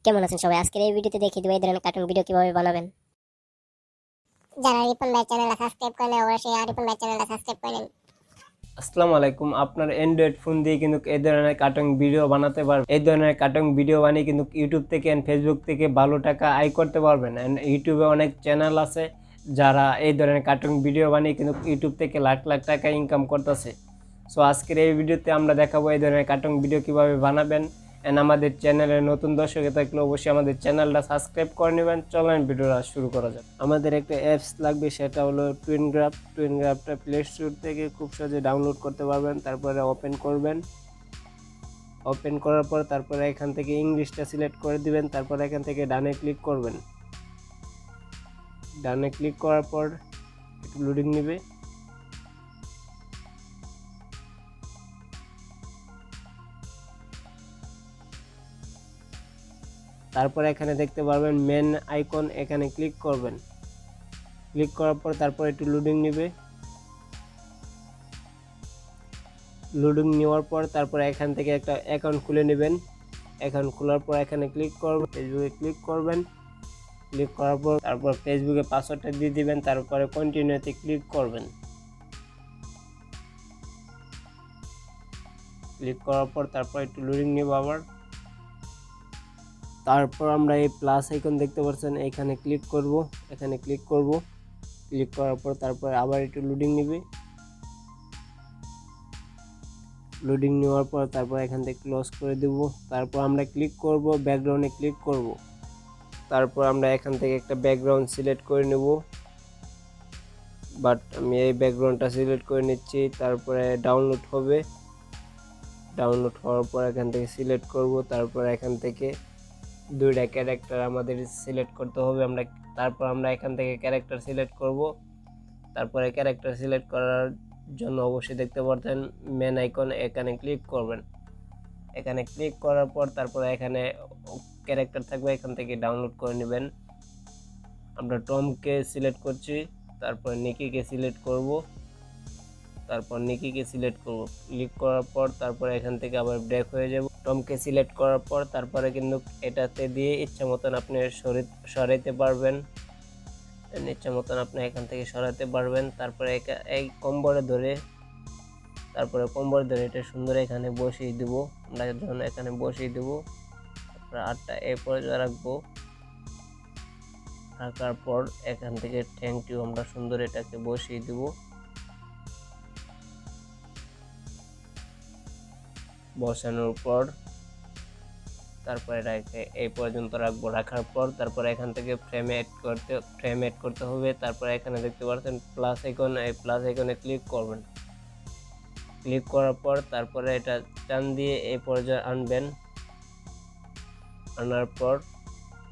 কেমন আছেন সবাই? আজকের এই ভিডিওতে দেখিয়ে দেব এই ধরনের কার্টুন ভিডিও কিভাবে বানাবেন। যারা রিপন ভাই চ্যানেলটা সাবস্ক্রাইব করেন অবশ্যই রিপন ভাই চ্যানেলটা সাবস্ক্রাইব করেন। আসসালামু আলাইকুম। আপনার অ্যান্ড্রয়েড ফোন দিয়ে কিন্তু এই ধরনের কার্টুন ভিডিও বানাতে পারবেন। এই ধরনের কার্টুন ভিডিও বানিয়ে কিন্তু ইউটিউব থেকে এন্ড ফেসবুক থেকে ভালো টাকা আয় করতে পারবেন। এন্ড ইউটিউবে অনেক চ্যানেল আছে যারা এই ধরনের কার্টুন ভিডিও বানিয়ে কিন্তু ইউটিউব থেকে লাখ লাখ টাকা ইনকাম করতেছে। সো আজকের এই ভিডিওতে আমরা দেখাবো এই ধরনের কার্টুন ভিডিও কিভাবে বানাবেন। এন্ড আমাদের চ্যানেলের নতুন দর্শক থাকলে অবশ্যই আমাদের চ্যানেলটা সাবস্ক্রাইব করে নেবেন। চলেন ভিডিওটা শুরু করা যাক। আমাদের একটা অ্যাপস লাগবে, সেটা হলো টুইন গ্রাফ। টুইন গ্রাফটা প্লে স্টোর থেকে খুব সহজে ডাউনলোড করতে পারবেন। তারপরে ওপেন করবেন। ওপেন করার পর তারপরে এখান থেকে ইংলিশটা সিলেক্ট করে দিবেন। তারপরে এখান থেকে ডানে ক্লিক করবেন। ডানে ক্লিক করার পর একটু লোডিং নেবে। তারপরে এখানে দেখতে পারবেন মেন আইকন, এখানে ক্লিক করবেন। ক্লিক করার পর তারপর একটু লোডিং নেবে। লোডিং নেওয়ার পর তারপরে এখান থেকে একটা অ্যাকাউন্ট খুলে নেবেন। অ্যাকাউন্ট খোলার পর এখানে ক্লিক করবেন, ফেসবুকে ক্লিক করবেন। ক্লিক করার পর তারপর ফেসবুকে পাসওয়ার্ডটা দিয়ে দিবেন। তারপরে কন্টিনিউতে ক্লিক করবেন। ক্লিক করার পর তারপর একটু লোডিং নেব আবার। তারপর আমরা এই প্লাস আইকন দেখতে পাচ্ছেন, এখানে ক্লিক করব। এখানে ক্লিক করব। ক্লিক করার পর তারপরে আবার একটু লোডিং নেবে। লোডিং নেওয়ার পর তারপর এখান থেকে ক্লোজ করে দেব। তারপর আমরা ক্লিক করব, ব্যাকগ্রাউন্ডে ক্লিক করব। তারপর আমরা এখান থেকে একটা ব্যাকগ্রাউন্ড সিলেক্ট করে নেব। বাট আমি এই ব্যাকগ্রাউন্ডটা সিলেক্ট করে নিচ্ছি। তারপরে ডাউনলোড হবে। ডাউনলোড হওয়ার পর এখান থেকে সিলেক্ট করব। তারপর এখান থেকে দুইটা ক্যারেক্টার আমাদের সিলেক্ট করতে হবে। তারপর আমরা এখান থেকে ক্যারেক্টার সিলেক্ট করব। তারপরে ক্যারেক্টার সিলেক্ট করার জন্য অবশ্যই দেখতে পাচ্ছেন মেন আইকন, এখানে ক্লিক করবেন। এখানে ক্লিক করার পর তারপরে এখানে ক্যারেক্টার থাকবে, এখান থেকে ডাউনলোড করে নেবেন। আমরা টমকে সিলেক্ট করছি। তারপর নিকিকে সিলেক্ট করব। তারপর নিকিকে সিলেক্ট করব। ক্লিক করার পর তারপর এখান থেকে আবার ব্রেক হয়ে যাব। টমকে সিলেক্ট করার পর তারপরে কিন্তু এটাতে দিয়ে ইচ্ছা মতন আপনি সরাইতে পারবেন। ইচ্ছা মতন আপনি এখান থেকে সরাতে পারবেন। তারপরে এই কম্বরে ধরে এটা সুন্দর এখানে বসিয়ে দেবো। আমরা যখন এখানে বসিয়ে দেবো তারপরে আটটা এই পর্যায়ে রাখবো। রাখার পর এখান থেকে ট্যাঙ্কটিও আমরা সুন্দর এটাকে বসিয়ে দেবো। বসানোর পর তারপরে এই পর্যন্ত রাখবো। রাখার পর তারপরে এখান থেকে ফ্রেম এড করতে হবে। তারপরে এখানে দেখতে পাচ্ছেন প্লাস আইকন, এই প্লাস আইকনে ক্লিক করবেন। ক্লিক করার পর তারপরে এটা টান দিয়ে এই পর্যায়ে আনবেন। আনার পর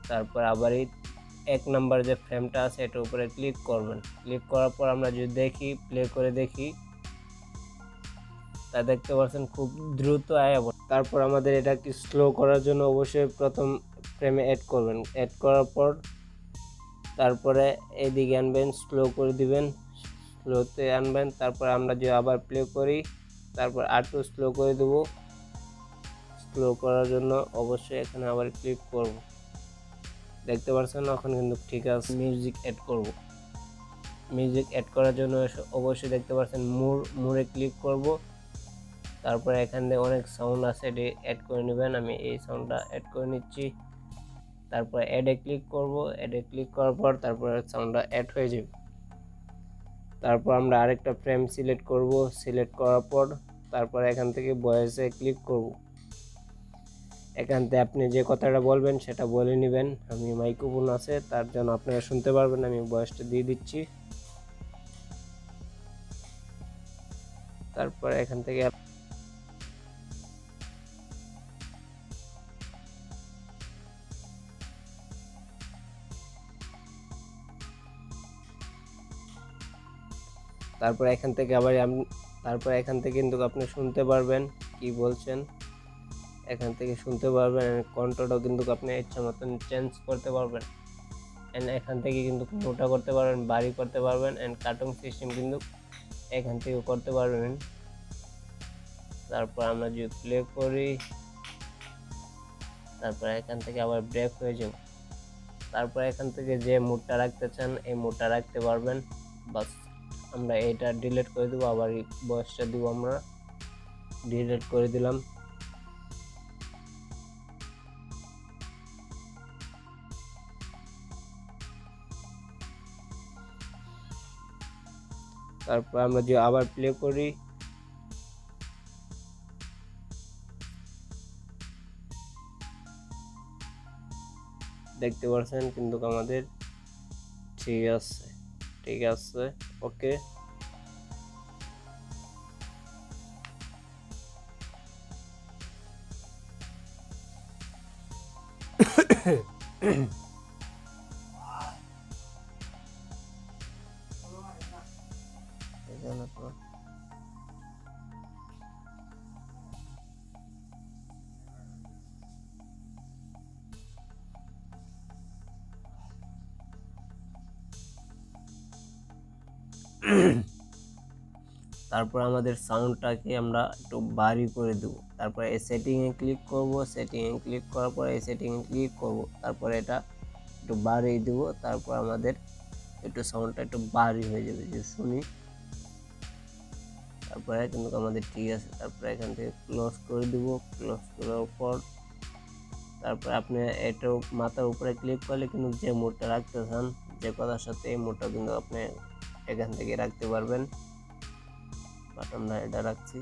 তারপর আবার এই 1 নাম্বার যে ফ্রেমটা আছে এটার উপরে ক্লিক করবেন। ক্লিক করার পর আমরা যদি দেখি, প্লে করে দেখি, তা দেখতে পাচ্ছেন খুব দ্রুত আয়া। তারপর আমাদের এটাকে স্লো করার জন্য অবশ্যই প্রথম ফ্রেমে অ্যাড করবেন। অ্যাড করার পর তারপরে এদিকে আনবেন, স্লো করে দিবেন, স্লোতে আনবেন। তারপর আমরা যে আবার প্লে করি তারপর আরটু স্লো করে দেব। স্লো করার জন্য অবশ্যই এখানে আবার ক্লিক করব। দেখতে পাচ্ছেন এখন কিন্তু ঠিক আছে। মিউজিক অ্যাড করব। মিউজিক অ্যাড করার জন্য অবশ্যই দেখতে পাচ্ছেন মোরে ক্লিক করব। তারপরে এখানে অনেক সাউন্ড আছে, এটি অ্যাড করে নেবেন। আমি এই সাউন্ডটা অ্যাড করে নিচ্ছি। তারপর অ্যাডে ক্লিক করব। অ্যাডে ক্লিক করার পর তারপরে সাউন্ডটা অ্যাড হয়ে যাবে। তারপর আমরা আরেকটা ফ্রেম সিলেক্ট করব। সিলেক্ট করার পর তারপর এখান থেকে ভয়েসে ক্লিক করব। এখান থেকে আপনি যে কথাটা বলবেন সেটা বলে নেবেন। আমি মাইক্রোফোন আছে তার জন্য আপনারা শুনতে পারবেন, আমি ভয়েসটা দিয়ে দিচ্ছি। তারপর এখান থেকে তারপর এখান থেকে কিন্তু আপনি শুনতে পারবেন কি বলছেন। এখান থেকে শুনতে পারবেন। কন্ট্রোলটাও কিন্তু আপনি ইচ্ছা মতন চেঞ্জ করতে পারবেন। এন্ড এখান থেকে কিন্তু মোটা করতে পারবেন, বাড়ি করতে পারবেন। এন্ড কার্টুন সিস্টেম কিন্তু এখান থেকে করতে পারবেন। তারপর আমরা যদি প্লে করি তারপরে এখান থেকে আবার ব্রেক হয়ে যাব। তারপর এখান থেকে যে মুডটা রাখতে চান এই মুডটা রাখতে পারবেন। বাস আমরা এটা ডিলিট করে দেবো, আবার এই বয়সটা দিব, আমরা ডিলিট করে দিলাম। তারপর আমরা যে আবার প্লে করি, দেখতে পাচ্ছেন কিন্তু আমাদের ঠিক আছে, ঠিক আছে, ওকে। তারপর আমাদের সাউন্ডটাকে আমরা একটু ভারী করে দেব। তারপর এই সেটিংয়ে ক্লিক করব, সেটিংয়ে ক্লিক করার পর এই সেটিংয়ে ক্লিক করব, তারপর এটা একটু বাড়িয়ে দেব। তারপর আমাদের একটু সাউন্ডটা একটু ভারী হয়ে যাবে যে শুনি। তারপরে কিন্তু আমাদের ঠিক আছে। তারপরে এখান থেকে ক্লোজ করে দেব। ক্লোজ করার পর তারপর আপনি এটা মাথার উপরে ক্লিক করলে কিন্তু যে মোডটা রাখতে চান, যে কথার সাথে এই মোডটা কিন্তু আপনি এখান থেকে রাখতে পারবেন। বাট আমরা এটা রাখছি,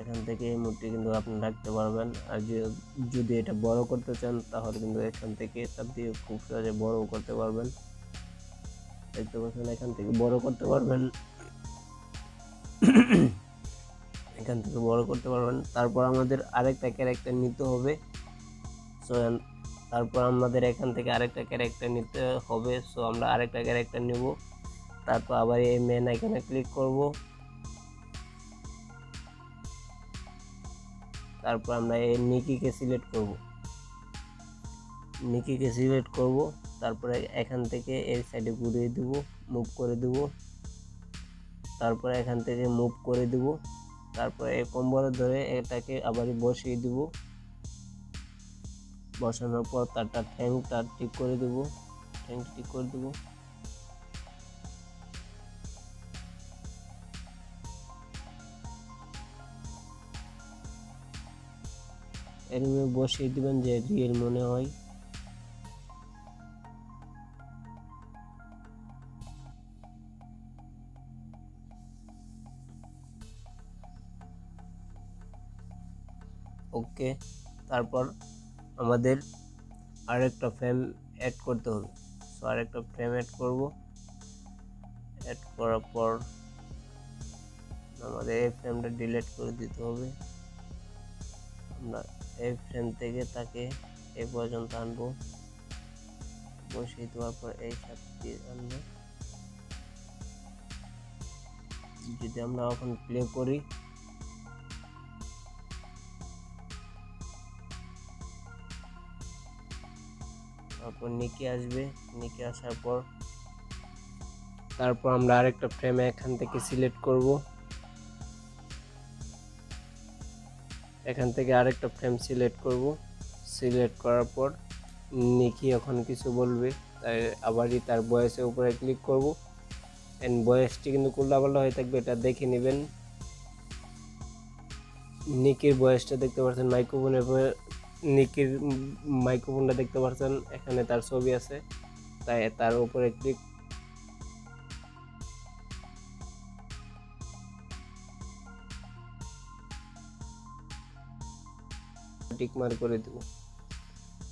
এখান থেকে এই মোডটি কিন্তু আপনি রাখতে পারবেন। আর যদি এটা বড় করতে চান তাহলে কিন্তু এখান থেকে চাপ দিয়ে খুব সহজে বড় করতে পারবেন। দেখতে পাচ্ছেন এখান থেকে বড় করতে পারবেন, এখান থেকে বড় করতে পারবেন। তারপর আমাদের আরেকটা ক্যারেক্টার নিতে হবে। সো তারপর আমাদের এখান থেকে আরেকটা ক্যারেক্টার নিতে হবে। সো আমরা আরেকটা ক্যারেক্টার নিব। তারপর আবার এই মেন আইকনে ক্লিক করব। তারপর আমরা এই নিকিকে সিলেক্ট করব, নিকিকে সিলেক্ট করব। তারপরে এখান থেকে এই সাইডে ঘুরিয়ে দেব, মুভ করে দেব। তারপরে এখান থেকে মুভ করে দেব। তারপরে এই কম্বল ধরে এটাকে আবার বসিয়ে দেব। বসানোর পর তারটা ঠ্যাংটা ঠিক করে দেব, ঠ্যাংটা ঠিক করে দেব। এরমে বসিয়ে দিবেন যে রিয়েল মনে হয়। ওকে। তারপর আমাদের আরেকটা ফ্রেম অ্যাড করতে হবে। সো আরেকটা ফ্রেম অ্যাড করব। অ্যাড করার পর আমাদের এই ফ্রেমটা ডিলিট করে দিতে হবে। আমরা এই ফ্রেম থেকে তাকে এই পর্যন্ত আনবো, বসিয়ে দেওয়ার পর এই সাথে আনবো। যদি আমরা এখন প্লে করি, তারপর নিচে আসবে, নিচে আসার পর তারপর আমরা আরেকটা ফ্রেম এখান থেকে সিলেক্ট করব। এখান থেকে আরেকটা ফ্রেম সিলেক্ট করব। সিলেক্ট করার পর নিকি এখন কিছু বলবে, তাই আবারই তার ভয়েসের উপরে ক্লিক করব। এন্ড ভয়েসটি কিন্তু উল্টাপাল্টা হয়ে থাকবে, এটা দেখে নেবেন। নিকির ভয়েসটা দেখতে পাচ্ছেন মাইক্রোফোনের, নিকির মাইক্রোফোনটা দেখতে পাচ্ছেন, এখানে তার ছবি আছে, তাই তার উপরে ক্লিক টিকমার্ক করে দেব।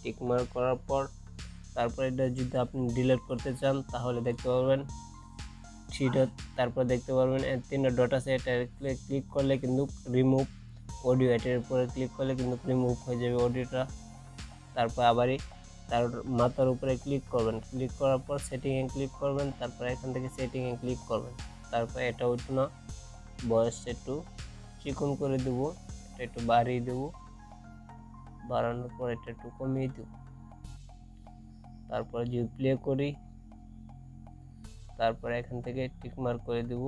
টিকমার্ক করার পর তারপর এটা যদি আপনি ডিলিট করতে চান তাহলে দেখতে পারবেন থ্রি ডট, তারপর দেখতে পারবেন তিনটা ডট আছে, এটা ক্লিক করলে কিন্তু রিমুভ অডিও, এটার উপরে ক্লিক করলে কিন্তু রিমুভ হয়ে যাবে অডিওটা। তারপর আবারই তার মাথার উপরে ক্লিক করবেন, ক্লিক করার পর সেটিংয়ে ক্লিক করবেন। তারপর এখান থেকে সেটিংয়ে ক্লিক করবেন। তারপর এটা উঠল না, বয়সটা একটু চিকন করে দেবো, এটা একটু বাড়িয়ে দেবো, বাড়ানোর পর এটা একটু কমিয়ে দেব। তারপর যদি প্লে করি, তারপর এখান থেকে টিক মার্ক করে দেব।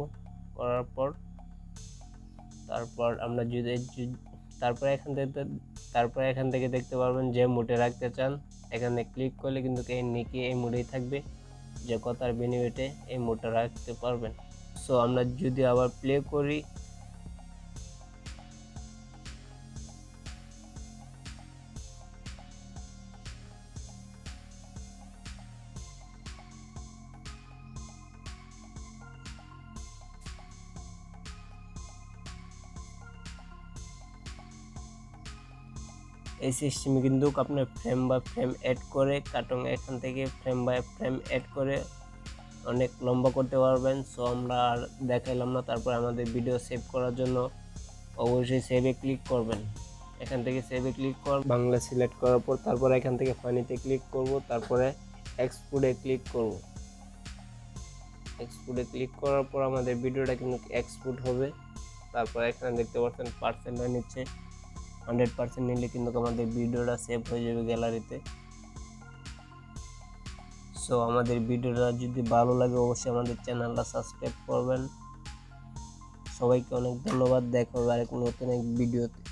করার পর তারপর আমরা যদি তারপরে এখান থেকে দেখতে পারবেন যে মুডে রাখতে চান, এখানে ক্লিক করলে কিন্তু এই নিকি এই মুডেই থাকবে, যে কথার বিনিময়ে এই মুডটা রাখতে পারবেন। সো আমরা যদি আবার প্লে করি, এই সিস্টেমে কিন্তু আপনার ফ্রেম বা ফ্রেম অ্যাড করে কার্টুন এখান থেকে ফ্রেম বাই ফ্রেম অ্যাড করে অনেক লম্বা করতে পারবেন। সো আমরা আর দেখাইলাম না। তারপর আমাদের ভিডিও সেভ করার জন্য অবশ্যই সেভে ক্লিক করবেন। এখান থেকে সেভে ক্লিক বাংলা সিলেক্ট করার পর তারপর এখান থেকে ফানিতে ক্লিক করব, তারপরে এক্সপোর্টে ক্লিক করব। এক্সপোর্টে ক্লিক করার পর আমাদের ভিডিওটা কিন্তু এক্সপোর্ট হবে। তারপর এখানে দেখতে পাচ্ছেন পার্সেন্টটা নিচ্ছে, 100% নিলে কিন্তু আমাদের ভিডিওটা সেভ হয়ে যাবে গ্যালারিতে। সো আমাদের ভিডিওটা যদি ভালো লাগে অবশ্যই আমাদের চ্যানেলটা সাবস্ক্রাইব করবেন। সবাইকে অনেক ধন্যবাদ। দেখা হবে আরেক নতুন এক ভিডিওতে।